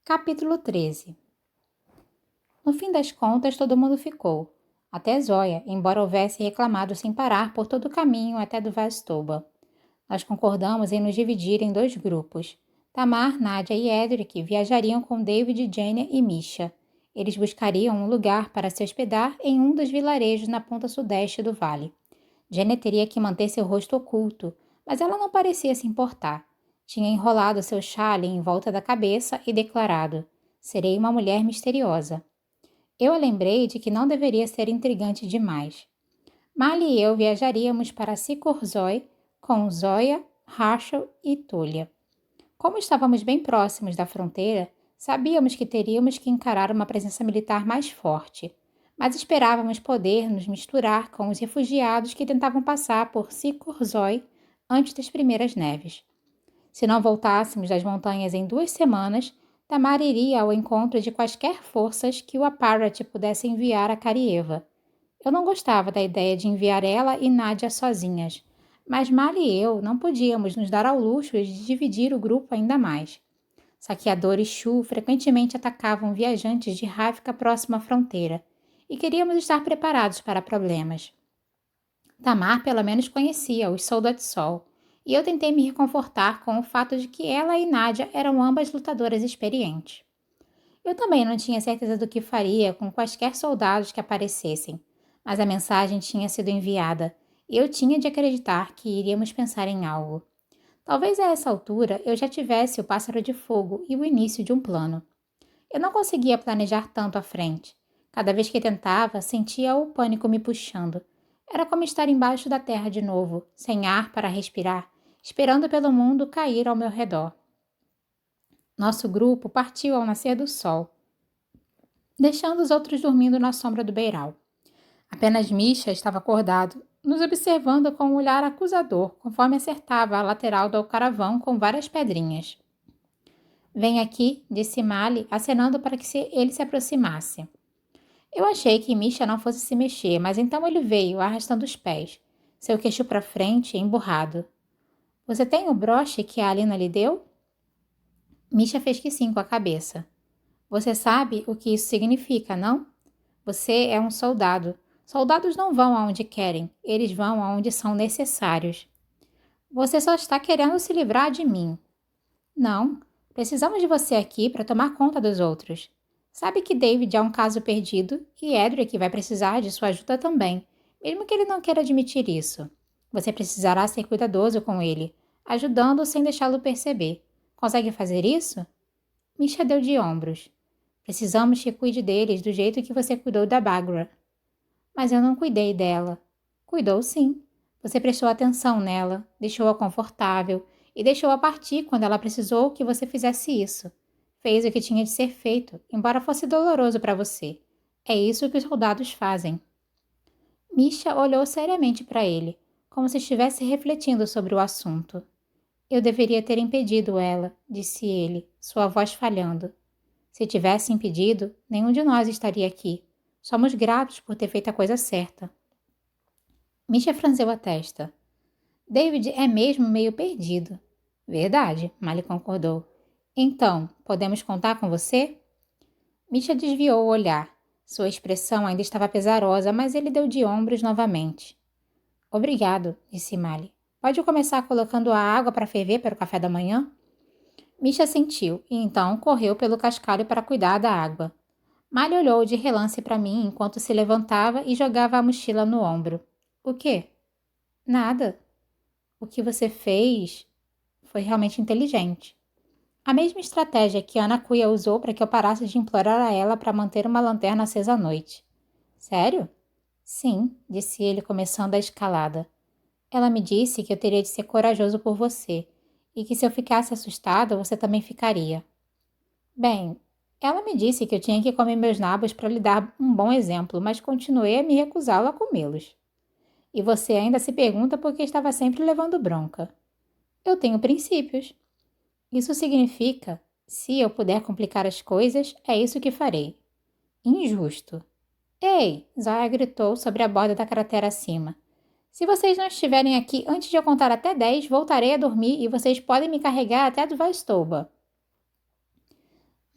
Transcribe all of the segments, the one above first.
Capítulo 13. No fim das contas, todo mundo ficou. Até Zóia, embora houvesse reclamado sem parar por todo o caminho até do Vastoba. Nós concordamos em nos dividir em 2 grupos. Tamar, Nádia e Edric viajariam com David, Jania e Misha. Eles buscariam um lugar para se hospedar em um dos vilarejos na ponta sudeste do vale. Jania teria que manter seu rosto oculto, mas ela não parecia se importar. Tinha enrolado seu chale em volta da cabeça e declarado: "Serei uma mulher misteriosa." Eu a lembrei de que não deveria ser intrigante demais. Mali e eu viajaríamos para Sikorzoi com Zoya, Rachel e Tullia. Como estávamos bem próximos da fronteira, sabíamos que teríamos que encarar uma presença militar mais forte, mas esperávamos poder nos misturar com os refugiados que tentavam passar por Sikorzoi antes das primeiras neves. Se não voltássemos das montanhas em 2 semanas, Tamar iria ao encontro de quaisquer forças que o Aparat pudesse enviar a Karieva. Eu não gostava da ideia de enviar ela e Nádia sozinhas, mas Mali e eu não podíamos nos dar ao luxo de dividir o grupo ainda mais. Saqueadores Shu frequentemente atacavam viajantes de Ravka próximo à fronteira, e queríamos estar preparados para problemas. Tamar pelo menos conhecia os Soldatsol, e eu tentei me reconfortar com o fato de que ela e Nádia eram ambas lutadoras experientes. Eu também não tinha certeza do que faria com quaisquer soldados que aparecessem, mas a mensagem tinha sido enviada, e eu tinha de acreditar que iríamos pensar em algo. Talvez a essa altura eu já tivesse o pássaro de fogo e o início de um plano. Eu não conseguia planejar tanto à frente. Cada vez que tentava, sentia o pânico me puxando. Era como estar embaixo da terra de novo, sem ar para respirar, esperando pelo mundo cair ao meu redor. Nosso grupo partiu ao nascer do sol, deixando os outros dormindo na sombra do beiral. Apenas Misha estava acordado, nos observando com um olhar acusador, conforme acertava a lateral do caravão com várias pedrinhas. "Vem aqui", disse Mali, acenando para que ele se aproximasse. Eu achei que Misha não fosse se mexer, mas então ele veio, arrastando os pés, seu queixo para frente, emburrado. "Você tem o broche que a Alina lhe deu?" Misha fez que sim com a cabeça. "Você sabe o que isso significa, não? Você é um soldado. Soldados não vão aonde querem, eles vão aonde são necessários." "Você só está querendo se livrar de mim." "Não, precisamos de você aqui para tomar conta dos outros. Sabe que David é um caso perdido e Edric vai precisar de sua ajuda também, mesmo que ele não queira admitir isso. Você precisará ser cuidadoso com ele, ajudando-o sem deixá-lo perceber. Consegue fazer isso?" Misha deu de ombros. "Precisamos que cuide deles do jeito que você cuidou da Bagra." "Mas eu não cuidei dela." "Cuidou sim. Você prestou atenção nela, deixou-a confortável e deixou-a partir quando ela precisou que você fizesse isso. Fez o que tinha de ser feito, embora fosse doloroso para você. É isso que os soldados fazem." Misha olhou seriamente para ele, como se estivesse refletindo sobre o assunto. "Eu deveria ter impedido ela", disse ele, sua voz falhando. "Se tivesse impedido, nenhum de nós estaria aqui. Somos gratos por ter feito a coisa certa." Misha franziu a testa. "David é mesmo meio perdido." "Verdade", Mali concordou. "Então, podemos contar com você?" Misha desviou o olhar. Sua expressão ainda estava pesarosa, mas ele deu de ombros novamente. "Obrigado", disse Mali. "Pode começar colocando a água para ferver para o café da manhã?" Misha sentiu e então correu pelo cascalho para cuidar da água. Mali olhou de relance para mim enquanto se levantava e jogava a mochila no ombro. "O quê?" "Nada. O que você fez foi realmente inteligente." A mesma estratégia que Ana Kuya usou para que eu parasse de implorar a ela para manter uma lanterna acesa à noite. "Sério?" "Sim", disse ele, começando a escalada. "Ela me disse que eu teria de ser corajoso por você, e que se eu ficasse assustada, você também ficaria." "Bem, ela me disse que eu tinha que comer meus nabos para lhe dar um bom exemplo, mas continuei a me recusá-lo a comê-los." "E você ainda se pergunta por que estava sempre levando bronca." "Eu tenho princípios." "Isso significa, se eu puder complicar as coisas, é isso que farei." "Injusto." "Ei!" Zaya gritou sobre a borda da cratera acima. "Se vocês não estiverem aqui antes de eu contar até 10, voltarei a dormir e vocês podem me carregar até do Vastoba."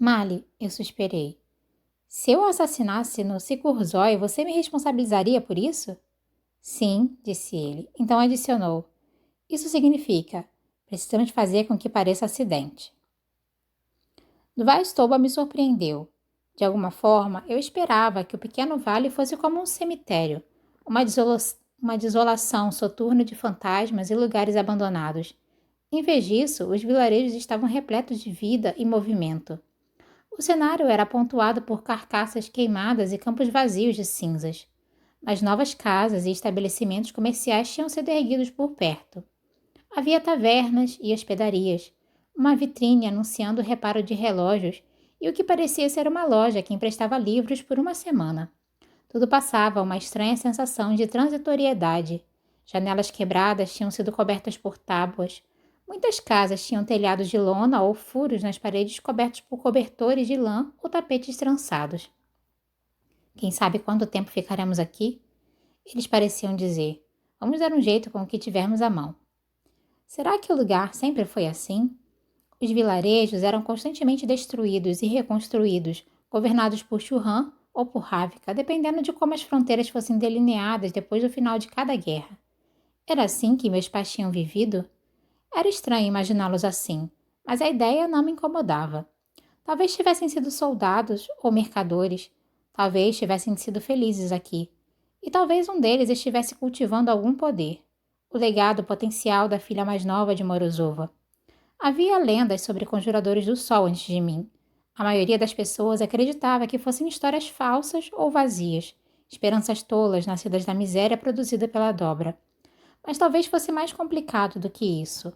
Mali, eu suspirei. Se eu o assassinasse no Sikurzoi, você me responsabilizaria por isso? Sim, disse ele. Então adicionou. Isso significa, precisamos fazer com que pareça acidente. Duvaistoba me surpreendeu. De alguma forma, eu esperava que o pequeno vale fosse como um cemitério, uma desolação soturna de fantasmas e lugares abandonados. Em vez disso, os vilarejos estavam repletos de vida e movimento. O cenário era pontuado por carcaças queimadas e campos vazios de cinzas. Mas novas casas e estabelecimentos comerciais tinham sido erguidos por perto. Havia tavernas e hospedarias, uma vitrine anunciando o reparo de relógios e o que parecia ser uma loja que emprestava livros por uma semana. Tudo passava uma estranha sensação de transitoriedade. Janelas quebradas tinham sido cobertas por tábuas. Muitas casas tinham telhados de lona ou furos nas paredes cobertos por cobertores de lã ou tapetes trançados. Quem sabe quanto tempo ficaremos aqui? Eles pareciam dizer. Vamos dar um jeito com o que tivermos à mão. Será que o lugar sempre foi assim? Os vilarejos eram constantemente destruídos e reconstruídos, governados por Churran ou por Rávica, dependendo de como as fronteiras fossem delineadas depois do final de cada guerra. Era assim que meus pais tinham vivido? Era estranho imaginá-los assim, mas a ideia não me incomodava. Talvez tivessem sido soldados ou mercadores, talvez tivessem sido felizes aqui, e talvez um deles estivesse cultivando algum poder, o legado potencial da filha mais nova de Morozova. Havia lendas sobre conjuradores do sol antes de mim. A maioria das pessoas acreditava que fossem histórias falsas ou vazias, esperanças tolas nascidas da miséria produzida pela dobra. Mas talvez fosse mais complicado do que isso.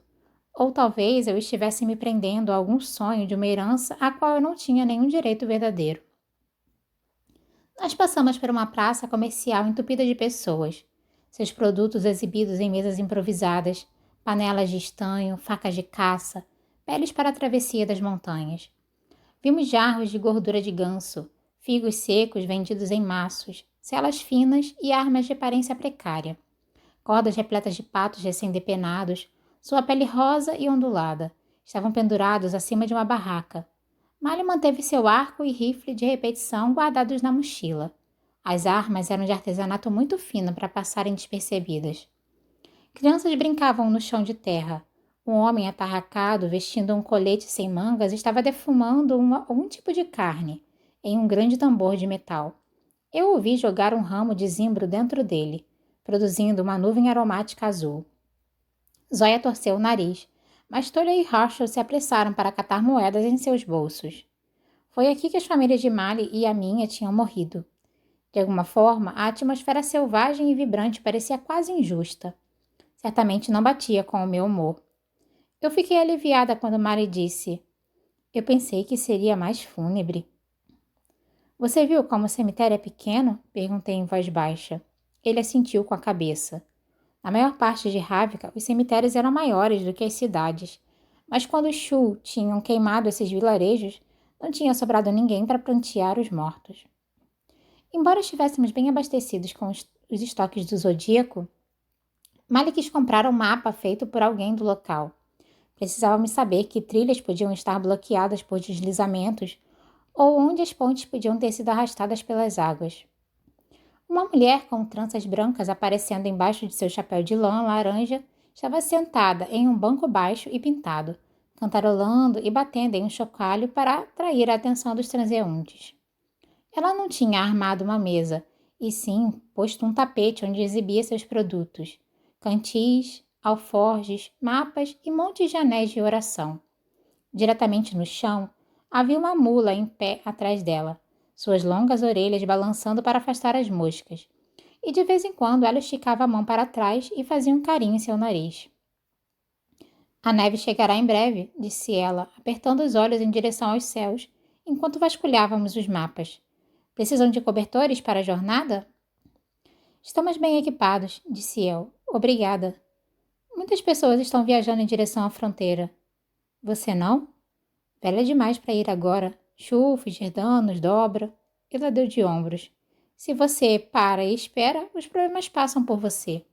Ou talvez eu estivesse me prendendo a algum sonho de uma herança a qual eu não tinha nenhum direito verdadeiro. Nós passamos por uma praça comercial entupida de pessoas, seus produtos exibidos em mesas improvisadas, panelas de estanho, facas de caça, peles para a travessia das montanhas. Vimos jarros de gordura de ganso, figos secos vendidos em maços, celas finas e armas de aparência precária. Cordas repletas de patos recém-depenados, sua pele rosa e ondulada, estavam pendurados acima de uma barraca. Mali manteve seu arco e rifle de repetição guardados na mochila. As armas eram de artesanato muito fino para passarem despercebidas. Crianças brincavam no chão de terra. Um homem atarracado, vestindo um colete sem mangas, estava defumando algum tipo de carne, em um grande tambor de metal. Eu ouvi jogar um ramo de zimbro dentro dele, produzindo uma nuvem aromática azul. Zoya torceu o nariz, mas Tolia e Herschel se apressaram para catar moedas em seus bolsos. Foi aqui que as famílias de Mali e a minha tinham morrido. De alguma forma, a atmosfera selvagem e vibrante parecia quase injusta. Certamente não batia com o meu humor. Eu fiquei aliviada quando Mali disse: Eu pensei que seria mais fúnebre. Você viu como o cemitério é pequeno? Perguntei em voz baixa. Ele assentiu com a cabeça. Na maior parte de Rávica, os cemitérios eram maiores do que as cidades, mas quando os Shu tinham queimado esses vilarejos, não tinha sobrado ninguém para prantear os mortos. Embora estivéssemos bem abastecidos com os estoques do Zodíaco, Mali quis comprar um mapa feito por alguém do local. Precisávamos saber que trilhas podiam estar bloqueadas por deslizamentos ou onde as pontes podiam ter sido arrastadas pelas águas. Uma mulher com tranças brancas aparecendo embaixo de seu chapéu de lã laranja estava sentada em um banco baixo e pintado, cantarolando e batendo em um chocalho para atrair a atenção dos transeuntes. Ela não tinha armado uma mesa, e sim posto um tapete onde exibia seus produtos, cantis, alforjes, mapas e montes de anéis de oração. Diretamente no chão, havia uma mula em pé atrás dela, suas longas orelhas balançando para afastar as moscas, e de vez em quando ela esticava a mão para trás e fazia um carinho em seu nariz. A neve chegará em breve, disse ela, apertando os olhos em direção aos céus, enquanto vasculhávamos os mapas. Precisam de cobertores para a jornada? Estamos bem equipados, disse eu. Obrigada. Muitas pessoas estão viajando em direção à fronteira. Você não? Velha demais para ir agora. Chuva, gerdanos, dobra. Ela deu de ombros. Se você para e espera, os problemas passam por você.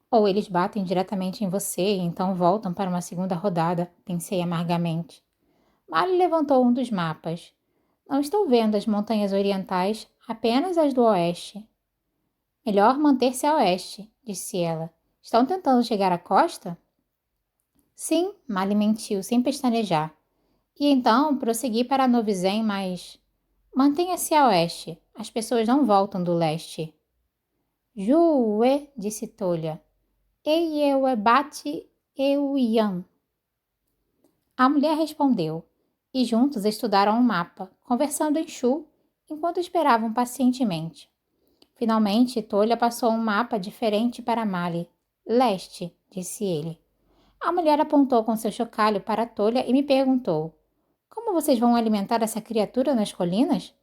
Ou eles batem diretamente em você e então voltam para uma segunda rodada, pensei amargamente. Mali levantou um dos mapas. Não estou vendo as montanhas orientais, apenas as do oeste. Melhor manter-se a oeste, disse ela. Estão tentando chegar à costa? Sim, Mali mentiu, sem pestanejar. E então prossegui para Novizem, mas... Mantenha-se a oeste. As pessoas não voltam do leste. Juê, disse Tolha. Eieuebate euian. A mulher respondeu, e juntos estudaram o mapa, conversando em Chu, enquanto esperavam pacientemente. Finalmente, Tolha passou um mapa diferente para Mali. Leste, disse ele. A mulher apontou com seu chocalho para Tolha e me perguntou: Como vocês vão alimentar essa criatura nas colinas?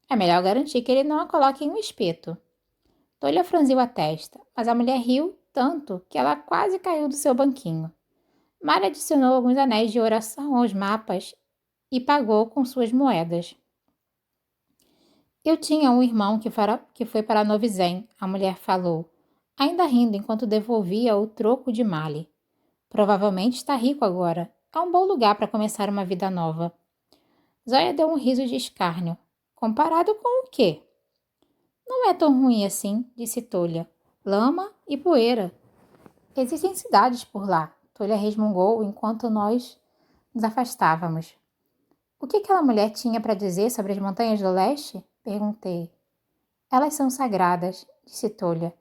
É melhor garantir que ele não a coloque em um espeto. Tolha franziu a testa, mas a mulher riu tanto que ela quase caiu do seu banquinho. Mari adicionou alguns anéis de oração aos mapas e pagou com suas moedas. Eu tinha um irmão que foi para Novizem, a mulher falou, ainda rindo enquanto devolvia o troco de Mali. Provavelmente está rico agora. É um bom lugar para começar uma vida nova. Zóia deu um riso de escárnio. Comparado com o quê? Não é tão ruim assim, disse Tolha. Lama e poeira. Existem cidades por lá, Tolha resmungou enquanto nós nos afastávamos. O que aquela mulher tinha para dizer sobre as montanhas do leste? Perguntei. Elas são sagradas, disse Tolha,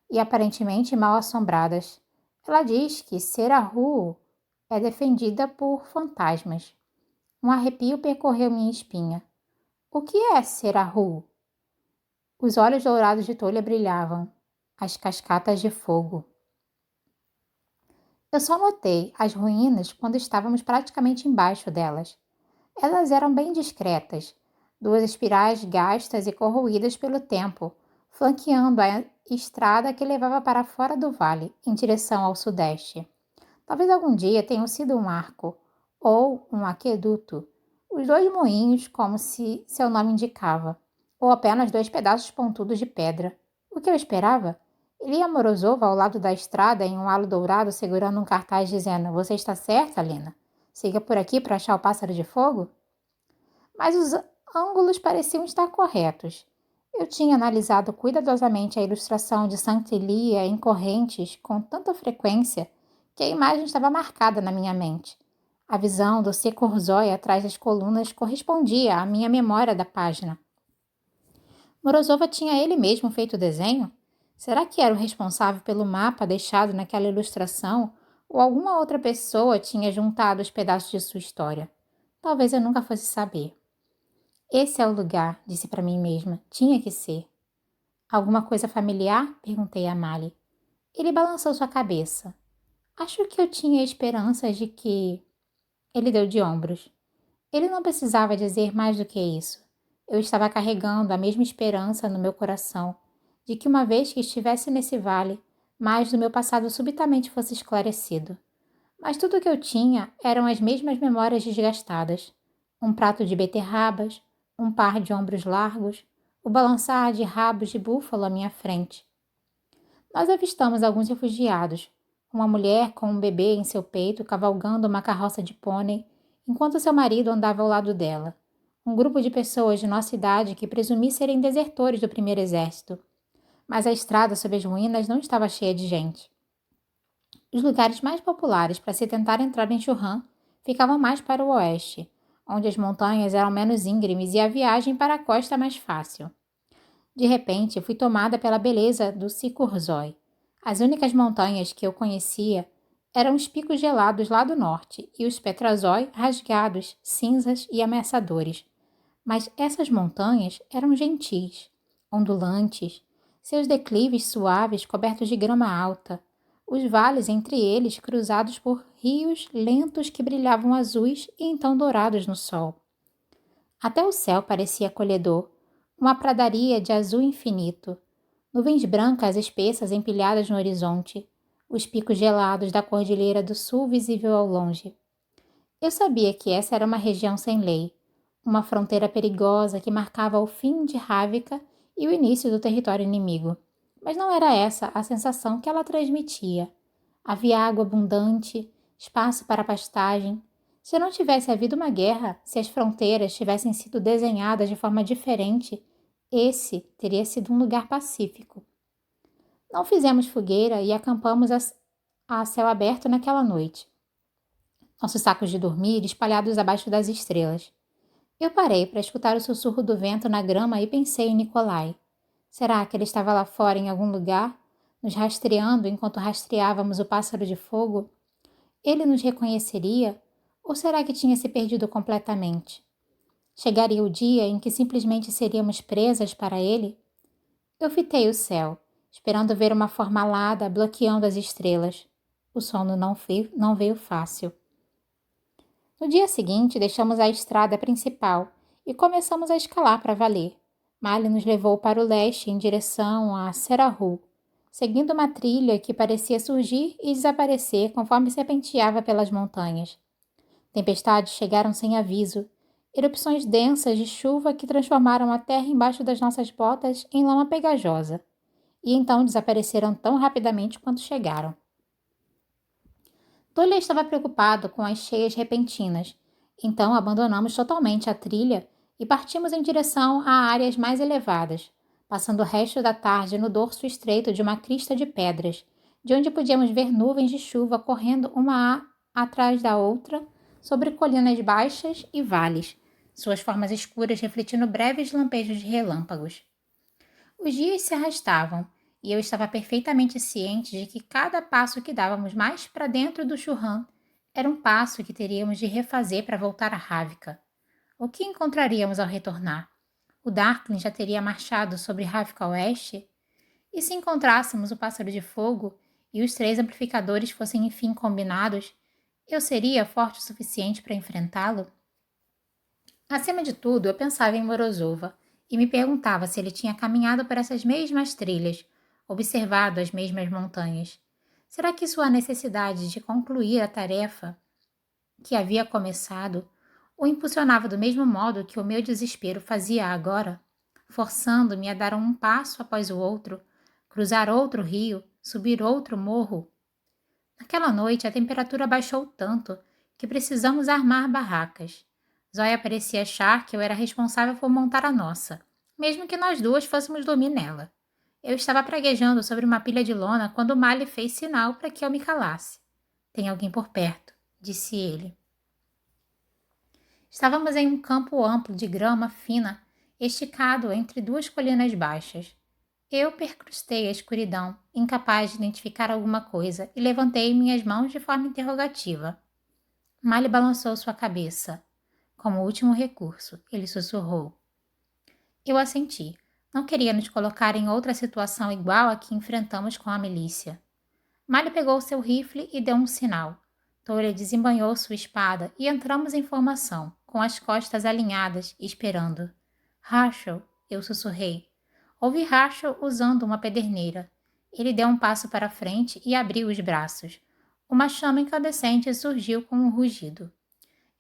e aparentemente mal assombradas. Ela diz que Serahu é defendida por fantasmas. Um arrepio percorreu minha espinha. O que é Serahu? Os olhos dourados de Tolha brilhavam. As cascatas de fogo. Eu só notei as ruínas quando estávamos praticamente embaixo delas. Elas eram bem discretas, duas espirais gastas e corroídas pelo tempo, flanqueando a estrada que levava para fora do vale, em direção ao sudeste. Talvez algum dia tenham sido um arco, ou um aqueduto, os dois moinhos, como se seu nome indicava, ou apenas dois pedaços pontudos de pedra. O que eu esperava? Lia Morozova ao lado da estrada em um halo dourado segurando um cartaz dizendo: Você está certa, Lena? Siga por aqui para achar o pássaro de fogo? Mas os ângulos pareciam estar corretos. Eu tinha analisado cuidadosamente a ilustração de Saint-Elia em correntes com tanta frequência que a imagem estava marcada na minha mente. A visão do Sekurzói atrás das colunas correspondia à minha memória da página. Morozova tinha ele mesmo feito o desenho? Será que era o responsável pelo mapa deixado naquela ilustração ou alguma outra pessoa tinha juntado os pedaços de sua história? Talvez eu nunca fosse saber. Esse é o lugar, disse para mim mesma. Tinha que ser. Alguma coisa familiar? Perguntei a Mali. Ele balançou sua cabeça. Acho que eu tinha esperanças de que... Ele deu de ombros. Ele não precisava dizer mais do que isso. Eu estava carregando a mesma esperança no meu coração de que uma vez que estivesse nesse vale, mais do meu passado subitamente fosse esclarecido. Mas tudo o que eu tinha eram as mesmas memórias desgastadas. Um prato de beterrabas, um par de ombros largos, o balançar de rabos de búfalo à minha frente. Nós avistamos alguns refugiados, uma mulher com um bebê em seu peito cavalgando uma carroça de pônei, enquanto seu marido andava ao lado dela. Um grupo de pessoas de nossa idade que presumi serem desertores do primeiro exército. Mas a estrada sob as ruínas não estava cheia de gente. Os lugares mais populares para se tentar entrar em Churran ficavam mais para o oeste, onde as montanhas eram menos íngremes e a viagem para a costa mais fácil. De repente, fui tomada pela beleza do Sikurzói. As únicas montanhas que eu conhecia eram os picos gelados lá do norte e os Petrazói rasgados, cinzas e ameaçadores. Mas essas montanhas eram gentis, ondulantes, seus declives suaves cobertos de grama alta, os vales entre eles cruzados por rios lentos que brilhavam azuis e então dourados no sol. Até o céu parecia acolhedor, uma pradaria de azul infinito, nuvens brancas espessas empilhadas no horizonte, os picos gelados da cordilheira do sul visível ao longe. Eu sabia que essa era uma região sem lei, uma fronteira perigosa que marcava o fim de Rávica e o início do território inimigo. Mas não era essa a sensação que ela transmitia. Havia água abundante, espaço para pastagem, Se não tivesse havido uma guerra, se as fronteiras tivessem sido desenhadas de forma diferente, esse teria sido um lugar pacífico. Não fizemos fogueira e acampamos a céu aberto naquela noite. Nossos sacos de dormir espalhados abaixo das estrelas. Eu parei para escutar o sussurro do vento na grama e pensei em Nikolai. Será que ele estava lá fora em algum lugar, nos rastreando enquanto rastreávamos o pássaro de fogo? Ele nos reconheceria? Ou será que tinha se perdido completamente? Chegaria o dia em que simplesmente seríamos presas para ele? Eu fitei o céu, esperando ver uma forma alada bloqueando as estrelas. O sono não veio fácil. No dia seguinte, deixamos a estrada principal e começamos a escalar para valer. Mali nos levou para o leste em direção a Serahu, seguindo uma trilha que parecia surgir e desaparecer conforme serpenteava pelas montanhas. Tempestades chegaram sem aviso, erupções densas de chuva que transformaram a terra embaixo das nossas botas em lama pegajosa, e então desapareceram tão rapidamente quanto chegaram. Tolia estava preocupado com as cheias repentinas, então abandonamos totalmente a trilha e partimos em direção a áreas mais elevadas, passando o resto da tarde no dorso estreito de uma crista de pedras, de onde podíamos ver nuvens de chuva correndo uma atrás da outra sobre colinas baixas e vales, suas formas escuras refletindo breves lampejos de relâmpagos. Os dias se arrastavam, e eu estava perfeitamente ciente de que cada passo que dávamos mais para dentro do churran era um passo que teríamos de refazer para voltar a Ravka. O que encontraríamos ao retornar? O Darkling já teria marchado sobre Ravka Oeste? E se encontrássemos o Pássaro de Fogo e os 3 amplificadores fossem enfim combinados, eu seria forte o suficiente para enfrentá-lo? Acima de tudo, eu pensava em Morozova e me perguntava se ele tinha caminhado por essas mesmas trilhas, observado as mesmas montanhas. Será que sua necessidade de concluir a tarefa que havia começado o impulsionava do mesmo modo que o meu desespero fazia agora, forçando-me a dar um passo após o outro, cruzar outro rio, subir outro morro? Naquela noite a temperatura baixou tanto que precisamos armar barracas. Zóia parecia achar que eu era responsável por montar a nossa, mesmo que nós duas fôssemos dormir nela. Eu estava praguejando sobre uma pilha de lona quando Mali fez sinal para que eu me calasse. Tem alguém por perto, disse ele. Estávamos em um campo amplo de grama fina, esticado entre 2 colinas baixas. Eu percrustei a escuridão, incapaz de identificar alguma coisa, e levantei minhas mãos de forma interrogativa. Mali balançou sua cabeça. Como último recurso, ele sussurrou. Eu assenti. Não queria nos colocar em outra situação igual a que enfrentamos com a milícia. Mali pegou seu rifle e deu um sinal. Tolia desembanhou sua espada e entramos em formação, com as costas alinhadas, esperando. Rachel, eu sussurrei. Ouvi Rachel usando uma pederneira. Ele deu um passo para frente e abriu os braços. Uma chama incandescente surgiu com um rugido.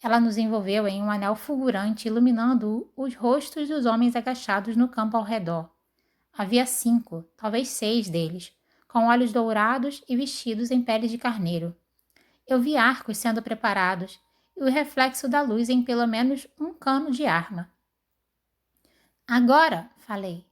Ela nos envolveu em um anel fulgurante, iluminando os rostos dos homens agachados no campo ao redor. Havia 5, talvez 6 deles, com olhos dourados e vestidos em pele de carneiro. Eu vi arcos sendo preparados e o reflexo da luz em pelo menos um cano de arma. Agora, falei.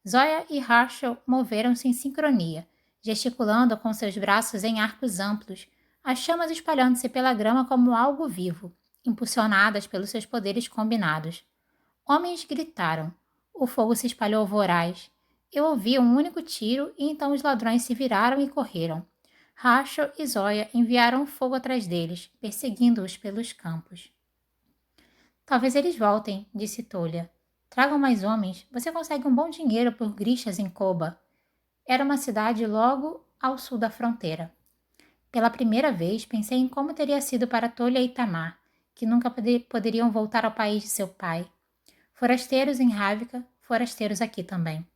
Zóia e Herschel moveram-se em sincronia, gesticulando com seus braços em arcos amplos, as chamas espalhando-se pela grama como algo vivo, impulsionadas pelos seus poderes combinados. Homens gritaram. O fogo se espalhou voraz. Eu ouvi um único tiro e então os ladrões se viraram e correram. Herschel e Zóia enviaram fogo atrás deles, perseguindo-os pelos campos. Talvez eles voltem, disse Tolia. Tragam mais homens, você consegue um bom dinheiro por grixas em Koba. Era uma cidade logo ao sul da fronteira. Pela primeira vez, pensei em como teria sido para Tolia e Tamar, que nunca poderiam voltar ao país de seu pai. Forasteiros em Ravka, forasteiros aqui também.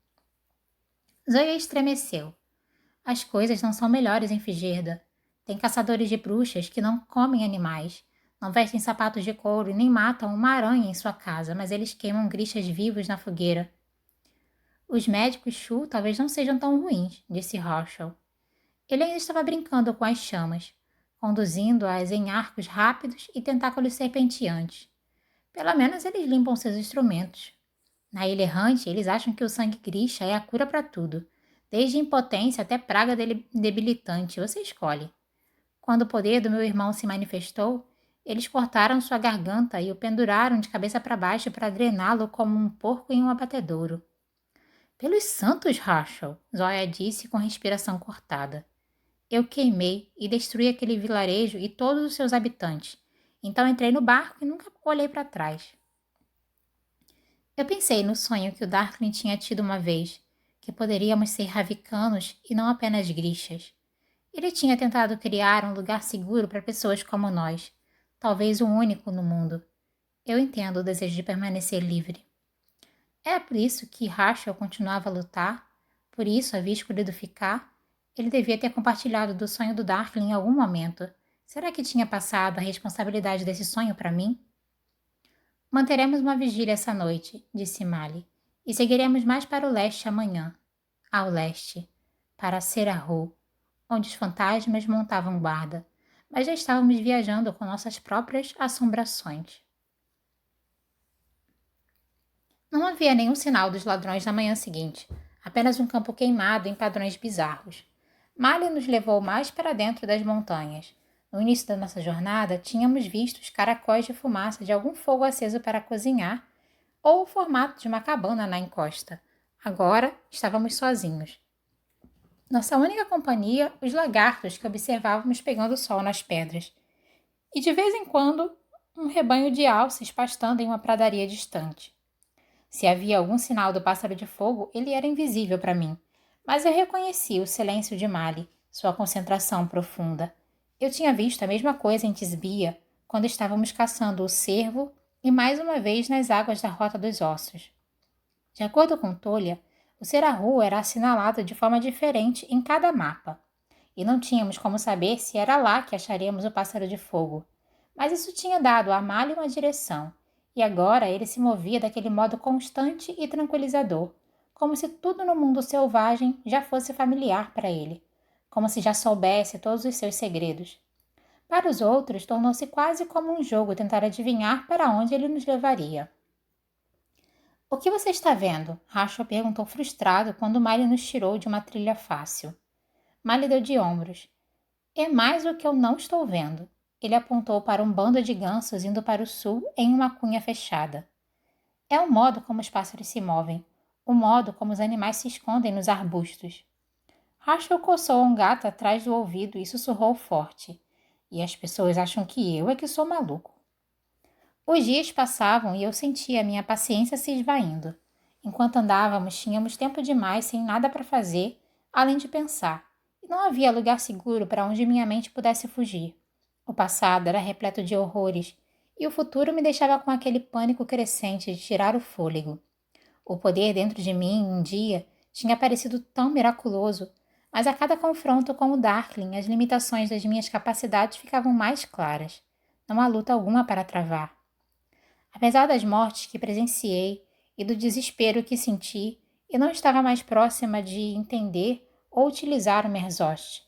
Zoya estremeceu. As coisas não são melhores em Figerda. Tem caçadores de bruxas que não comem animais, não vestem sapatos de couro e nem matam uma aranha em sua casa, mas eles queimam grixas vivos na fogueira. Os médicos Shu talvez não sejam tão ruins, disse Herschel. Ele ainda estava brincando com as chamas. conduzindo-as em arcos rápidos e tentáculos serpenteantes. Pelo menos eles limpam seus instrumentos. Na ilha errante, eles acham que o sangue Grisha é a cura para tudo, desde impotência até praga debilitante, você escolhe. Quando o poder do meu irmão se manifestou, eles cortaram sua garganta e o penduraram de cabeça para baixo para drená-lo como um porco em um abatedouro. Pelos santos, Rachel, Zoya disse com respiração cortada. Eu queimei e destruí aquele vilarejo e todos os seus habitantes. Então entrei no barco e nunca olhei para trás. Eu pensei no sonho que o Darkling tinha tido uma vez, que poderíamos ser ravicanos e não apenas grixas. Ele tinha tentado criar um lugar seguro para pessoas como nós, talvez o único no mundo. Eu entendo o desejo de permanecer livre. Era por isso que Rachel continuava a lutar, por isso havia escolhido ficar. Ele devia ter compartilhado do sonho do Darkling em algum momento. Será que tinha passado a responsabilidade desse sonho para mim? Manteremos uma vigília essa noite, disse Mali, e seguiremos mais para o leste amanhã. Ao leste, para Serahou, onde os fantasmas montavam guarda, mas já estávamos viajando com nossas próprias assombrações. Não havia nenhum sinal dos ladrões na manhã seguinte, apenas um campo queimado em padrões bizarros. Mali nos levou mais para dentro das montanhas. No início da nossa jornada, tínhamos visto os caracóis de fumaça de algum fogo aceso para cozinhar ou o formato de uma cabana na encosta. Agora, estávamos sozinhos. Nossa única companhia, os lagartos que observávamos pegando sol nas pedras. E, de vez em quando, um rebanho de alces pastando em uma pradaria distante. Se havia algum sinal do pássaro de fogo, ele era invisível para mim, mas eu reconheci o silêncio de Mali, sua concentração profunda. Eu tinha visto a mesma coisa em Tisbia, quando estávamos caçando o cervo e mais uma vez nas águas da Rota dos Ossos. De acordo com Tolha, o Serahou era assinalado de forma diferente em cada mapa, e não tínhamos como saber se era lá que acharíamos o pássaro de fogo. Mas isso tinha dado a Mali uma direção, e agora ele se movia daquele modo constante e tranquilizador, como se tudo no mundo selvagem já fosse familiar para ele, como se já soubesse todos os seus segredos. Para os outros, tornou-se quase como um jogo tentar adivinhar para onde ele nos levaria. O que você está vendo? Rachel perguntou frustrado quando Miley nos tirou de uma trilha fácil. Miley deu de ombros. É mais o que eu não estou vendo. Ele apontou para um bando de gansos indo para o sul em uma cunha fechada. É o modo como os pássaros se movem, o modo como os animais se escondem nos arbustos. Rachel coçou um gato atrás do ouvido e sussurrou forte. E as pessoas acham que eu é que sou maluco. Os dias passavam e eu sentia minha paciência se esvaindo. Enquanto andávamos, tínhamos tempo demais sem nada para fazer, além de pensar. E não havia lugar seguro para onde minha mente pudesse fugir. O passado era repleto de horrores, e o futuro me deixava com aquele pânico crescente de tirar o fôlego. O poder dentro de mim, um dia, tinha parecido tão miraculoso, mas a cada confronto com o Darkling, as limitações das minhas capacidades ficavam mais claras. Não há luta alguma para travar. Apesar das mortes que presenciei e do desespero que senti, eu não estava mais próxima de entender ou utilizar o Merzost.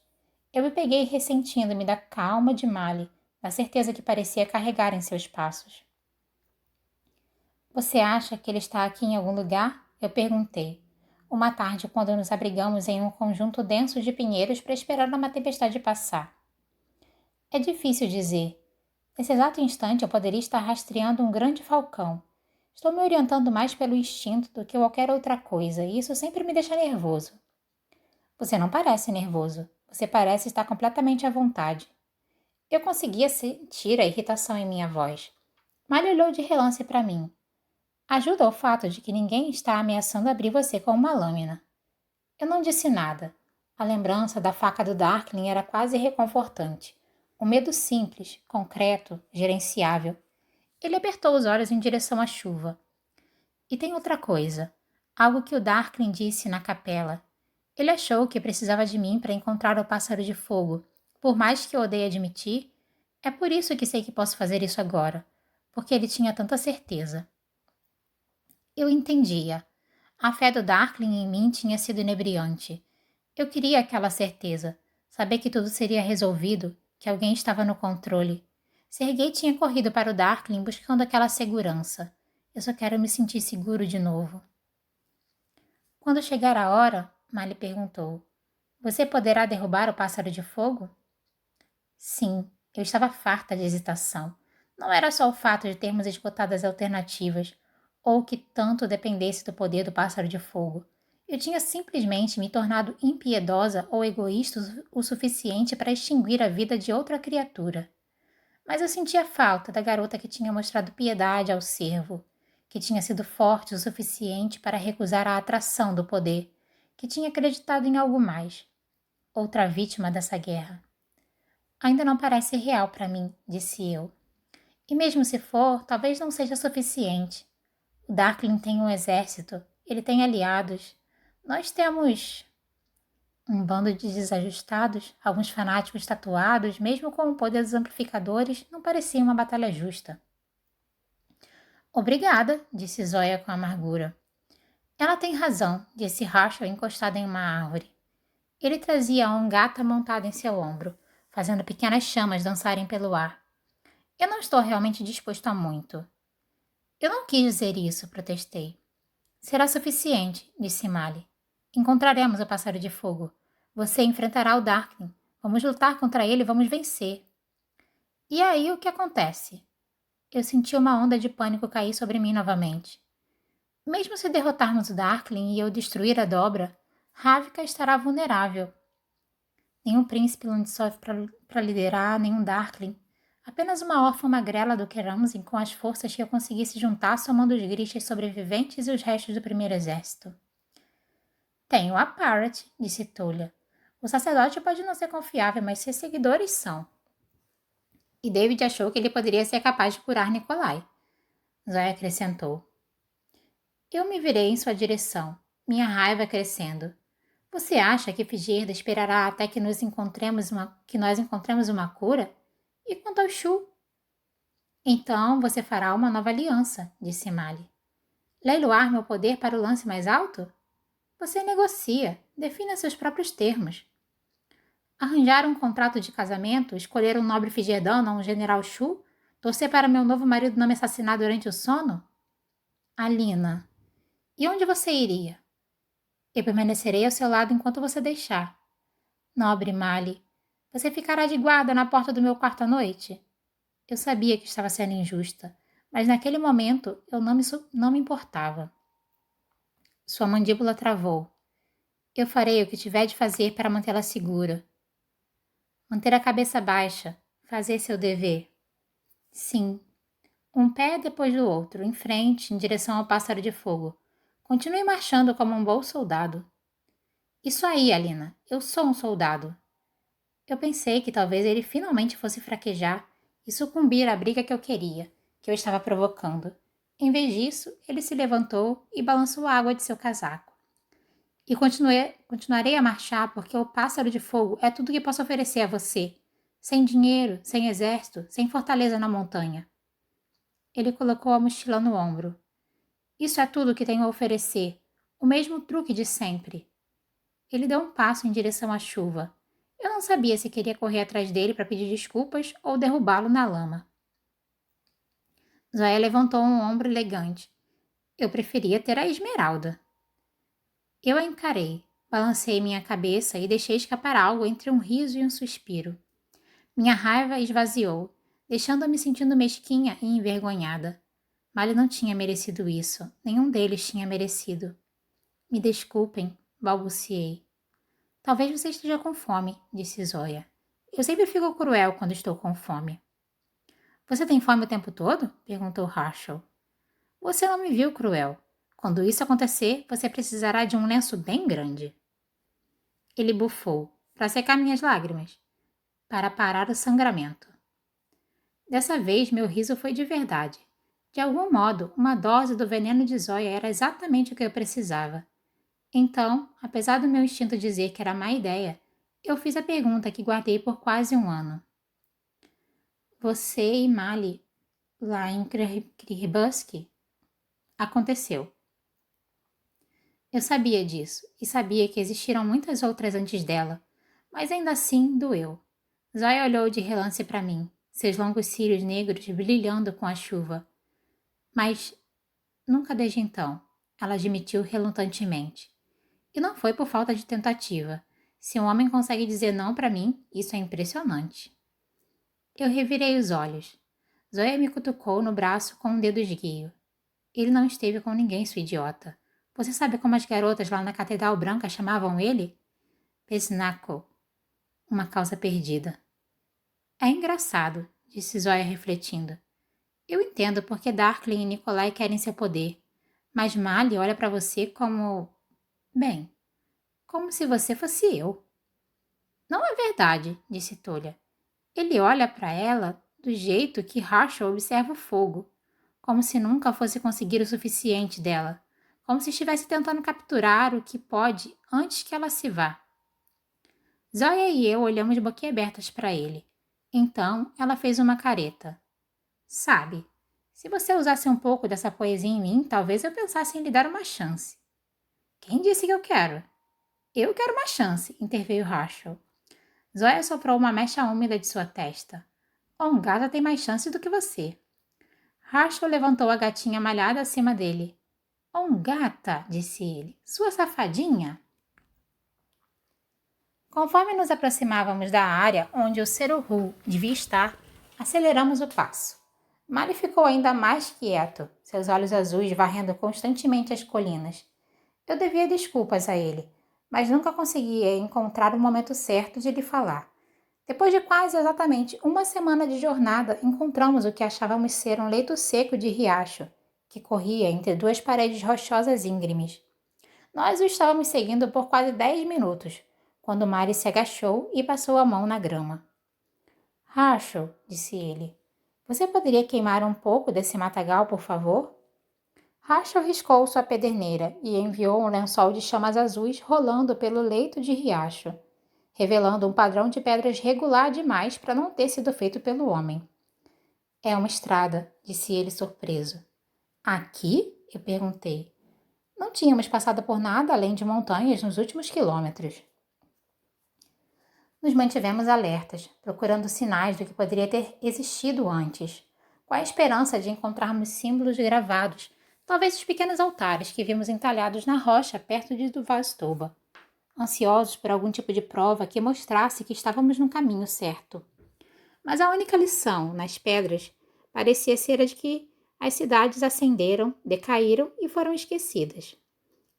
Eu me peguei ressentindo-me da calma de Mali, da certeza que parecia carregar em seus passos. Você acha que ele está aqui em algum lugar? Eu perguntei. Uma tarde, quando nos abrigamos em um conjunto denso de pinheiros para esperar uma tempestade passar. É difícil dizer. Nesse exato instante, eu poderia estar rastreando um grande falcão. Estou me orientando mais pelo instinto do que qualquer outra coisa, e isso sempre me deixa nervoso. Você não parece nervoso. Você parece estar completamente à vontade. Eu conseguia sentir a irritação em minha voz. Mal olhou de relance para mim. Ajuda o fato de que ninguém está ameaçando abrir você com uma lâmina. Eu não disse nada. A lembrança da faca do Darkling era quase reconfortante. Um medo simples, concreto, gerenciável. Ele apertou os olhos em direção à chuva. E tem outra coisa. Algo que o Darkling disse na capela. Ele achou que precisava de mim para encontrar o pássaro de fogo. Por mais que eu odeie admitir, é por isso que sei que posso fazer isso agora. Porque ele tinha tanta certeza. Eu entendia. A fé do Darkling em mim tinha sido inebriante. Eu queria aquela certeza. Saber que tudo seria resolvido, que alguém estava no controle. Sergei tinha corrido para o Darkling buscando aquela segurança. Eu só quero me sentir seguro de novo. Quando chegar a hora, Mali perguntou, você poderá derrubar o pássaro de fogo? Sim, eu estava farta de hesitação. Não era só o fato de termos esgotado as alternativas, ou que tanto dependesse do poder do pássaro de fogo. Eu tinha simplesmente me tornado impiedosa ou egoísta o suficiente para extinguir a vida de outra criatura. Mas eu sentia falta da garota que tinha mostrado piedade ao cervo, que tinha sido forte o suficiente para recusar a atração do poder, que tinha acreditado em algo mais. Outra vítima dessa guerra. Ainda não parece real para mim, disse eu. E mesmo se for, talvez não seja suficiente. O Darkling tem um exército, ele tem aliados. Nós temos um bando de desajustados, alguns fanáticos tatuados, mesmo com o poder dos amplificadores, não parecia uma batalha justa. Obrigada, disse Zoya com amargura. Ela tem razão, disse Rachel encostado em uma árvore. Ele trazia um gata montado em seu ombro, fazendo pequenas chamas dançarem pelo ar. Eu não estou realmente disposto a muito. Eu não quis dizer isso, protestei. Será suficiente, disse Mali. Encontraremos o pássaro de fogo. Você enfrentará o Darkling. Vamos lutar contra ele e vamos vencer. E aí o que acontece? Eu senti uma onda de pânico cair sobre mim novamente. Mesmo se derrotarmos o Darkling e eu destruir a dobra, Ravka estará vulnerável. Nenhum príncipe Landsov para liderar, nenhum Darkling. Apenas uma órfã magrela do Keramzin com as forças que eu conseguisse juntar somando os Grishas sobreviventes e os restos do primeiro exército. Tenho a Parrot, disse Tullia. O sacerdote pode não ser confiável, mas seus seguidores são. E David achou que ele poderia ser capaz de curar Nikolai. Zoya acrescentou. Eu me virei em sua direção, minha raiva crescendo. Você acha que Figerda esperará até que nós encontremos uma cura? E quanto ao Shu? Então você fará uma nova aliança, disse Mali. Leiloar meu poder para o lance mais alto? Você negocia, defina seus próprios termos. Arranjar um contrato de casamento, escolher um nobre figerdano ou um general Shu, torcer para meu novo marido não me assassinar durante o sono? Alina, e onde você iria? Eu permanecerei ao seu lado enquanto você deixar. Nobre Mali, você ficará de guarda na porta do meu quarto à noite? Eu sabia que estava sendo injusta, mas naquele momento eu não me importava. Sua mandíbula travou. Eu farei o que tiver de fazer para mantê-la segura. Manter a cabeça baixa, fazer seu dever. Sim. Um pé depois do outro, em frente, em direção ao pássaro de fogo. Continue marchando como um bom soldado. Isso aí, Alina. Eu sou um soldado. Eu pensei que talvez ele finalmente fosse fraquejar e sucumbir à briga que eu queria, que eu estava provocando. Em vez disso, ele se levantou e balançou a água de seu casaco. E continuarei a marchar porque o pássaro de fogo é tudo que posso oferecer a você. Sem dinheiro, sem exército, sem fortaleza na montanha. Ele colocou a mochila no ombro. Isso é tudo que tenho a oferecer. O mesmo truque de sempre. Ele deu um passo em direção à chuva. Eu não sabia se queria correr atrás dele para pedir desculpas ou derrubá-lo na lama. Zoya levantou um ombro elegante. Eu preferia ter a esmeralda. Eu a encarei, balancei minha cabeça e deixei escapar algo entre um riso e um suspiro. Minha raiva esvaziou, deixando-me sentindo mesquinha e envergonhada. Mali não tinha merecido isso, nenhum deles tinha merecido. Me desculpem, balbuciei. Talvez você esteja com fome, disse Zoya. Eu sempre fico cruel quando estou com fome. Você tem fome o tempo todo? Perguntou Rachel. Você não me viu cruel. Quando isso acontecer, você precisará de um lenço bem grande. Ele bufou, para secar minhas lágrimas, para parar o sangramento. Dessa vez, meu riso foi de verdade. De algum modo, uma dose do veneno de Zoya era exatamente o que eu precisava. Então, apesar do meu instinto dizer que era má ideia, eu fiz a pergunta que guardei por quase um ano. Você e Mali, lá em Krirbusky? Aconteceu. Eu sabia disso, e sabia que existiram muitas outras antes dela, mas ainda assim doeu. Zoya olhou de relance para mim, seus longos cílios negros brilhando com a chuva. Mas nunca desde então, ela admitiu relutantemente. E não foi por falta de tentativa. Se um homem consegue dizer não para mim, isso é impressionante. Eu revirei os olhos. Zoya me cutucou no braço com um dedo esguio. Ele não esteve com ninguém, sua idiota. Você sabe como as garotas lá na Catedral Branca chamavam ele? Pesnaco. Uma causa perdida. É engraçado, disse Zoya refletindo. Eu entendo porque Darkling e Nikolai querem seu poder, mas Mali olha para você como... Bem, como se você fosse eu. Não é verdade, disse Tolha. Ele olha para ela do jeito que Rachel observa o fogo, como se nunca fosse conseguir o suficiente dela, como se estivesse tentando capturar o que pode antes que ela se vá. Zoya e eu olhamos boquiabertas para ele. Então ela fez uma careta. Sabe, se você usasse um pouco dessa poesia em mim, talvez eu pensasse em lhe dar uma chance. Quem disse que eu quero? Eu quero uma chance, interveio Rachel. Zoya soprou uma mecha úmida de sua testa. Ongata tem mais chance do que você. Rachel levantou a gatinha malhada acima dele. Ongata, disse ele, sua safadinha. Conforme nos aproximávamos da área onde o Seruhu devia estar, aceleramos o passo. Mali ficou ainda mais quieto, seus olhos azuis varrendo constantemente as colinas. Eu devia desculpas a ele, mas nunca conseguia encontrar o momento certo de lhe falar. Depois de quase exatamente uma semana de jornada, encontramos o que achávamos ser um leito seco de riacho, que corria entre duas paredes rochosas íngremes. Nós o estávamos seguindo por quase 10 minutos, quando Mari se agachou e passou a mão na grama. Rachel, disse ele, você poderia queimar um pouco desse matagal, por favor? Rachel riscou sua pederneira e enviou um lençol de chamas azuis rolando pelo leito de riacho, revelando um padrão de pedras regular demais para não ter sido feito pelo homem. É uma estrada, disse ele surpreso. Aqui? Eu perguntei. Não tínhamos passado por nada além de montanhas nos últimos quilômetros. Nos mantivemos alertas, procurando sinais do que poderia ter existido antes, com a esperança de encontrarmos símbolos gravados, talvez os pequenos altares que vimos entalhados na rocha perto de Duvastoba, ansiosos por algum tipo de prova que mostrasse que estávamos no caminho certo. Mas a única lição, nas pedras, parecia ser a de que as cidades ascenderam, decaíram e foram esquecidas.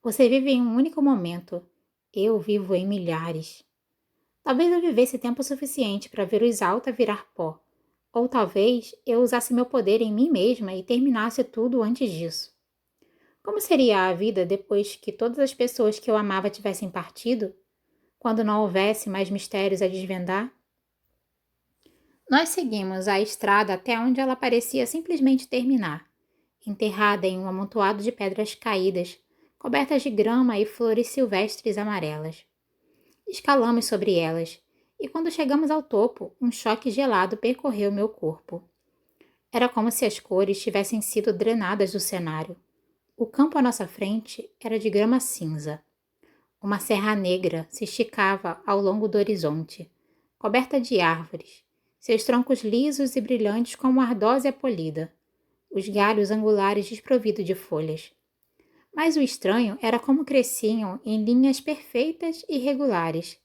Você vive em um único momento. Eu vivo em milhares. Talvez eu vivesse tempo suficiente para ver os Alta virar pó. Ou talvez eu usasse meu poder em mim mesma e terminasse tudo antes disso. Como seria a vida depois que todas as pessoas que eu amava tivessem partido? Quando não houvesse mais mistérios a desvendar? Nós seguimos a estrada até onde ela parecia simplesmente terminar, enterrada em um amontoado de pedras caídas, cobertas de grama e flores silvestres amarelas. Escalamos sobre elas, e quando chegamos ao topo, um choque gelado percorreu meu corpo. Era como se as cores tivessem sido drenadas do cenário. O campo à nossa frente era de grama cinza. Uma serra negra se esticava ao longo do horizonte, coberta de árvores, seus troncos lisos e brilhantes como ardósia polida, os galhos angulares desprovidos de folhas. Mas o estranho era como cresciam em linhas perfeitas e regulares,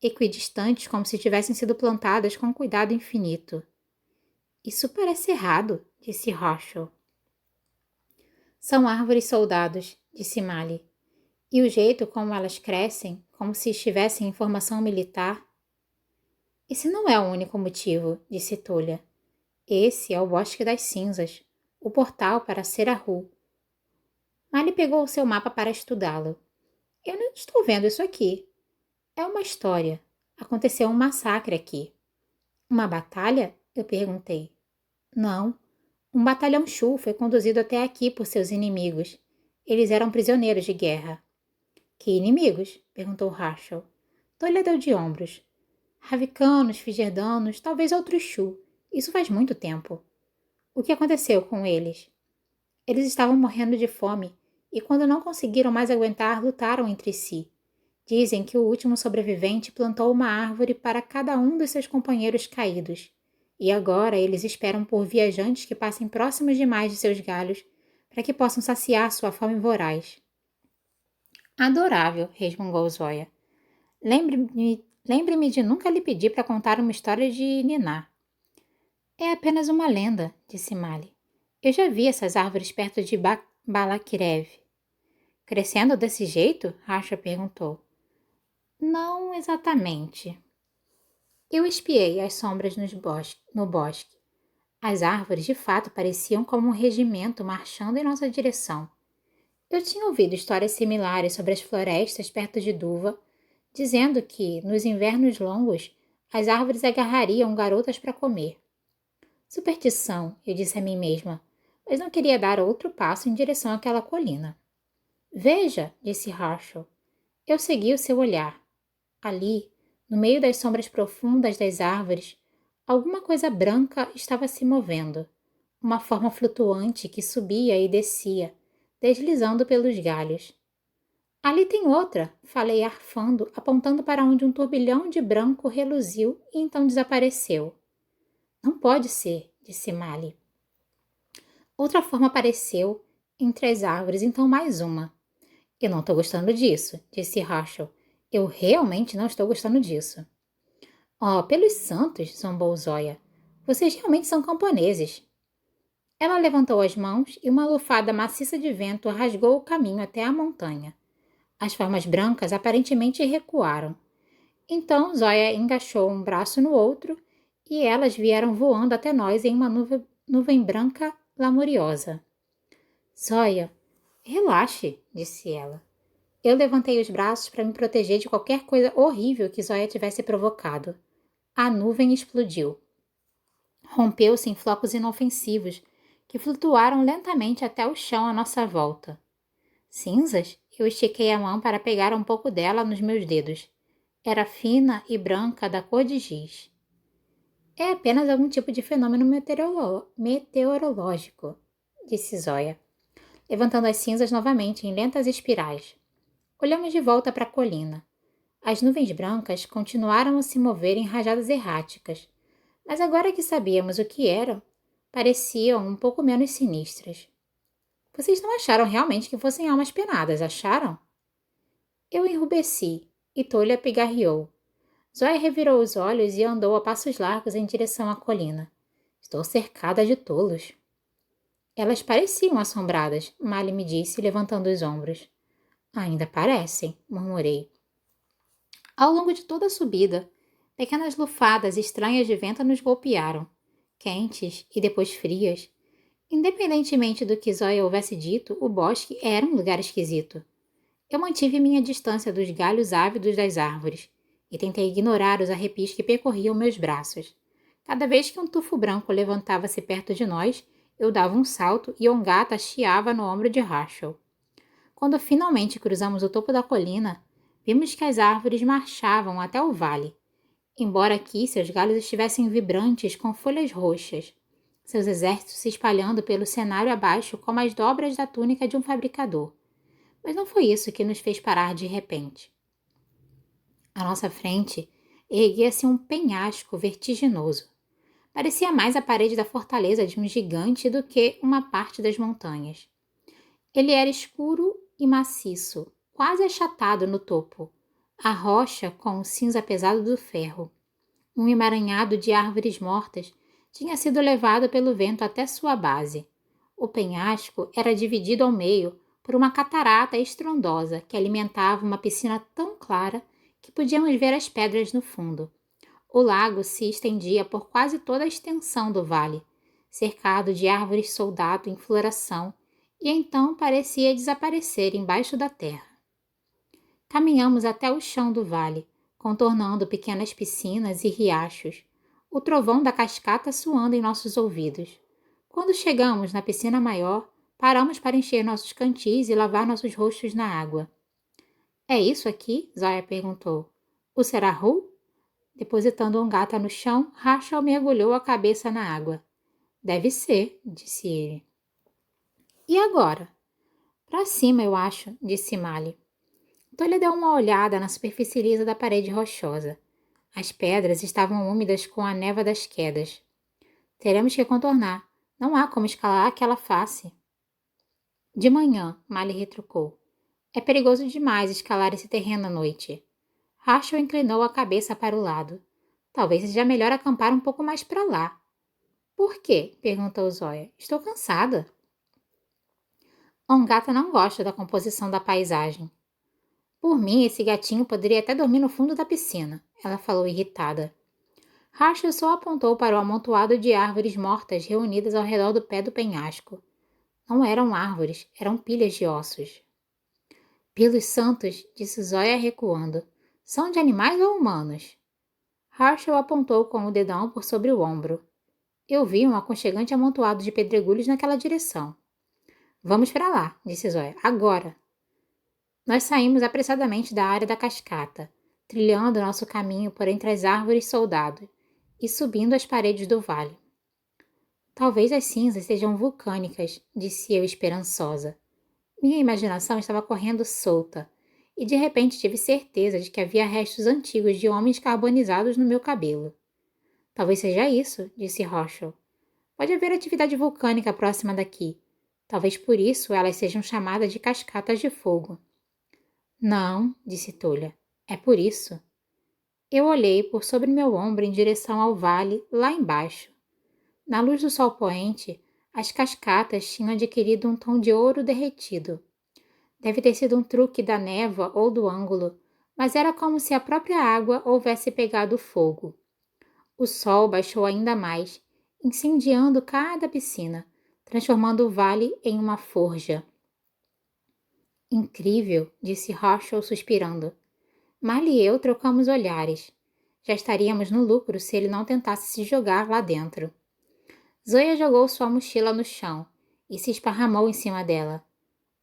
equidistantes como se tivessem sido plantadas com cuidado infinito. Isso parece errado, disse Rachel. São árvores soldados, disse Mali. E o jeito como elas crescem, como se estivessem em formação militar. Esse não é o único motivo, disse Tolha. Esse é o Bosque das Cinzas, o portal para Serahu. Mali pegou o seu mapa para estudá-lo. Eu não estou vendo isso aqui. É uma história. Aconteceu um massacre aqui. Uma batalha? Eu perguntei. Não. Um batalhão Shu foi conduzido até aqui por seus inimigos. Eles eram prisioneiros de guerra. Que inimigos? Perguntou Rachel. Tolha deu de ombros. Ravicanos, Figerdanos, talvez outros Shu. Isso faz muito tempo. O que aconteceu com eles? Eles estavam morrendo de fome e quando não conseguiram mais aguentar, lutaram entre si. Dizem que o último sobrevivente plantou uma árvore para cada um dos seus companheiros caídos, e agora eles esperam por viajantes que passem próximos demais de seus galhos para que possam saciar sua fome voraz. Adorável, resmungou Zóia. Lembre-me de nunca lhe pedir para contar uma história de Niná. É apenas uma lenda, disse Mali. Eu já vi essas árvores perto de Balakirev. Crescendo desse jeito? Rasha perguntou. Não exatamente. Eu espiei as sombras no bosque. As árvores de fato pareciam como um regimento marchando em nossa direção. Eu tinha ouvido histórias similares sobre as florestas perto de Duva, dizendo que, nos invernos longos, as árvores agarrariam garotas para comer. Superstição, eu disse a mim mesma, mas não queria dar outro passo em direção àquela colina. Veja, disse Herschel. Eu segui o seu olhar. Ali, no meio das sombras profundas das árvores, alguma coisa branca estava se movendo. Uma forma flutuante que subia e descia, deslizando pelos galhos. Ali tem outra, falei arfando, apontando para onde um turbilhão de branco reluziu e então desapareceu. Não pode ser, disse Mali. Outra forma apareceu entre as árvores, então mais uma. Eu não estou gostando disso, disse Herschel. Eu realmente não estou gostando disso. Oh, pelos santos, zombou Zóia. Vocês realmente são camponeses. Ela levantou as mãos e uma lufada maciça de vento rasgou o caminho até a montanha. As formas brancas aparentemente recuaram. Então Zóia engaixou um braço no outro e elas vieram voando até nós em uma nuvem branca lamuriosa. Zóia, relaxe, disse ela. Eu levantei os braços para me proteger de qualquer coisa horrível que Zóia tivesse provocado. A nuvem explodiu. Rompeu-se em flocos inofensivos, que flutuaram lentamente até o chão à nossa volta. Cinzas? Eu estiquei a mão para pegar um pouco dela nos meus dedos. Era fina e branca da cor de giz. É apenas algum tipo de fenômeno meteorológico, disse Zóia, levantando as cinzas novamente em lentas espirais. Olhamos de volta para a colina. As nuvens brancas continuaram a se mover em rajadas erráticas, mas agora que sabíamos o que eram, pareciam um pouco menos sinistras. Vocês não acharam realmente que fossem almas penadas, acharam? Eu enrubesci, e Tolha pigarreou. Zóia revirou os olhos e andou a passos largos em direção à colina. Estou cercada de tolos. Elas pareciam assombradas, Mali me disse, levantando os ombros. Ainda parecem, murmurei. Ao longo de toda a subida, pequenas lufadas estranhas de vento nos golpearam, quentes e depois frias. Independentemente do que Zóia houvesse dito, o bosque era um lugar esquisito. Eu mantive minha distância dos galhos ávidos das árvores e tentei ignorar os arrepios que percorriam meus braços. Cada vez que um tufo branco levantava-se perto de nós, eu dava um salto e um gato chiava no ombro de Herschel. Quando finalmente cruzamos o topo da colina, vimos que as árvores marchavam até o vale, embora aqui seus galhos estivessem vibrantes com folhas roxas, seus exércitos se espalhando pelo cenário abaixo como as dobras da túnica de um fabricador. Mas não foi isso que nos fez parar de repente. À nossa frente, erguia-se um penhasco vertiginoso. Parecia mais a parede da fortaleza de um gigante do que uma parte das montanhas. Ele era escuro e maciço, quase achatado no topo, a rocha com o cinza pesado do ferro. Um emaranhado de árvores mortas tinha sido levado pelo vento até sua base. O penhasco era dividido ao meio por uma catarata estrondosa que alimentava uma piscina tão clara que podíamos ver as pedras no fundo. O lago se estendia por quase toda a extensão do vale, cercado de árvores soldado em floração, e então parecia desaparecer embaixo da terra. Caminhamos até o chão do vale, contornando pequenas piscinas e riachos, o trovão da cascata soando em nossos ouvidos. Quando chegamos na piscina maior, paramos para encher nossos cantis e lavar nossos rostos na água. É isso aqui? Zóia perguntou. O Serahu? Depositando um gata no chão, Rachel mergulhou a cabeça na água. Deve ser, disse ele. E agora? Para cima, eu acho, disse Mali. Tolha deu uma olhada na superfície lisa da parede rochosa. As pedras estavam úmidas com a névoa das quedas. Teremos que contornar. Não há como escalar aquela face. De manhã, Mali retrucou. É perigoso demais escalar esse terreno à noite. Rachel inclinou a cabeça para o lado. Talvez seja melhor acampar um pouco mais para lá. Por quê? Perguntou Zoya. Estou cansada. Ongata não gosta da composição da paisagem. Por mim, esse gatinho poderia até dormir no fundo da piscina, ela falou irritada. Rachel só apontou para o amontoado de árvores mortas reunidas ao redor do pé do penhasco. Não eram árvores, eram pilhas de ossos. Pelos santos, disse Zoya recuando. São de animais ou humanos? Rachel apontou com o dedão por sobre o ombro. Eu vi um aconchegante amontoado de pedregulhos naquela direção. Vamos para lá, disse Zoya. Agora! Nós saímos apressadamente da área da cascata, trilhando nosso caminho por entre as árvores soldado e subindo as paredes do vale. Talvez as cinzas sejam vulcânicas, disse eu esperançosa. Minha imaginação estava correndo solta, e de repente tive certeza de que havia restos antigos de homens carbonizados no meu cabelo. Talvez seja isso, disse Rochel. Pode haver atividade vulcânica próxima daqui. Talvez por isso elas sejam chamadas de cascatas de fogo. Não, disse Tolha. É por isso. Eu olhei por sobre meu ombro em direção ao vale, lá embaixo. Na luz do sol poente, as cascatas tinham adquirido um tom de ouro derretido. Deve ter sido um truque da névoa ou do ângulo, mas era como se a própria água houvesse pegado fogo. O sol baixou ainda mais, incendiando cada piscina, transformando o vale em uma forja. Incrível, disse Rachel suspirando. Marley e eu trocamos olhares. Já estaríamos no lucro se ele não tentasse se jogar lá dentro. Zoya jogou sua mochila no chão e se esparramou em cima dela.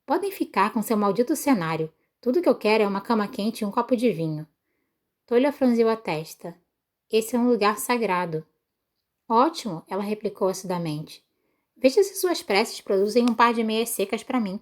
Podem ficar com seu maldito cenário. Tudo que eu quero é uma cama quente e um copo de vinho. Tolha franziu a testa. Esse é um lugar sagrado. Ótimo, ela replicou acidamente. Veja se suas preces produzem um par de meias secas para mim.